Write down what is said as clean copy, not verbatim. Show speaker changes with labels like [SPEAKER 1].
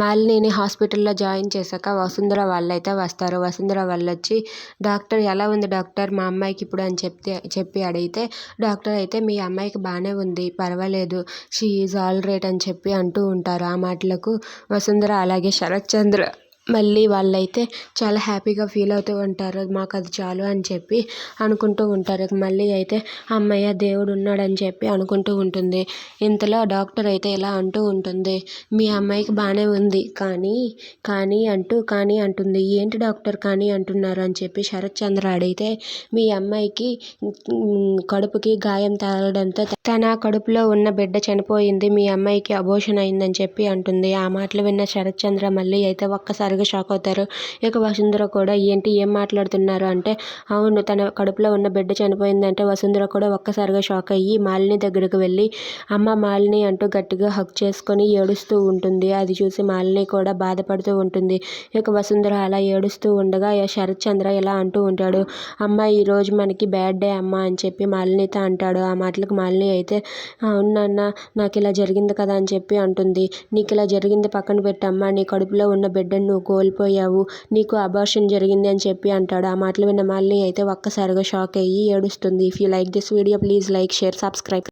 [SPEAKER 1] మాలినిని హాస్పిటల్లో జాయిన్ చేశాక వసుంధర వాళ్ళైతే వస్తారు. వసుంధర వాళ్ళొచ్చి డాక్టర్ ఎలా ఉంది డాక్టర్ మా అమ్మాయికి ఇప్పుడు అని చెప్పి అడిగితే డాక్టర్ అయితే మీ అమ్మాయికి బాగానే ఉంది, పర్వాలేదు, షీ ఈజ్ ఆల్ రైట్ అని చెప్పి అంటూ ఉంటారు. ఆ మాటలకు వసుంధర అలాగే శరత్ చంద్ర మళ్ళీ వాళ్ళైతే చాలా హ్యాపీగా ఫీల్ అవుతూ ఉంటారు. మాకు అది చాలు అని చెప్పి అనుకుంటూ ఉంటారు. మళ్ళీ అయితే అమ్మయ్య దేవుడు ఉన్నాడని చెప్పి అనుకుంటూ ఉంటుంది. ఇంతలో డాక్టర్ అయితే ఇలా అంటూ ఉంటుంది, మీ అమ్మాయికి బాగానే ఉంది కానీ అంటుంది. ఏంటి డాక్టర్ కానీ అంటున్నారు అని చెప్పి శరత్ చంద్ర అడిగితే మీ అమ్మాయికి కడుపుకి గాయం తగలడంతో తన కడుపులో ఉన్న బిడ్డ చనిపోయింది, మీ అమ్మాయికి అబోర్షన్ అయిందని చెప్పి అంటుంది. ఆ మాటలు విన్న శరత్ చంద్ర మళ్ళీ అయితే ఒక్కసారిగా షాక్ అవుతారు. ఇక వసుంధర కూడా ఏంటి ఏం మాట్లాడుతున్నారు అంటే అవును తన కడుపులో ఉన్న బిడ్డ చనిపోయిందంటే వసుంధర కూడా ఒక్కసారిగా షాక్ అయ్యి మాలిని దగ్గరకు వెళ్ళి అమ్మ మాలిని అంటూ గట్టిగా హగ్ చేసుకొని ఏడుస్తూ ఉంటుంది. అది చూసి మాలిని కూడా బాధపడుతూ ఉంటుంది. ఇక వసుంధర అలా ఏడుస్తూ ఉండగా శరత్ చంద్ర ఇలా అంటూ ఉంటాడు, అమ్మ ఈరోజు మనకి బ్యాడ్ డే అమ్మ అని చెప్పి మాలినితో అంటాడు. ఆ మాటలకు మాలిని అయితే అవునన్న నాకు ఇలా జరిగింది కదా అని చెప్పి అంటుంది. నీకు ఇలా జరిగింది పక్కన పెట్టమ్మా, నీ కడుపులో ఉన్న బిడ్డను నువ్వు కోల్పోయావు, నీకు అబార్షన్ జరిగింది అని చెప్పి అంటాడు. ఆ మాటలు విన్న మాలిని అయితే ఒక్కసారిగా షాక్ అయ్యి ఏడుస్తుంది. If you like this video please like, share, subscribe.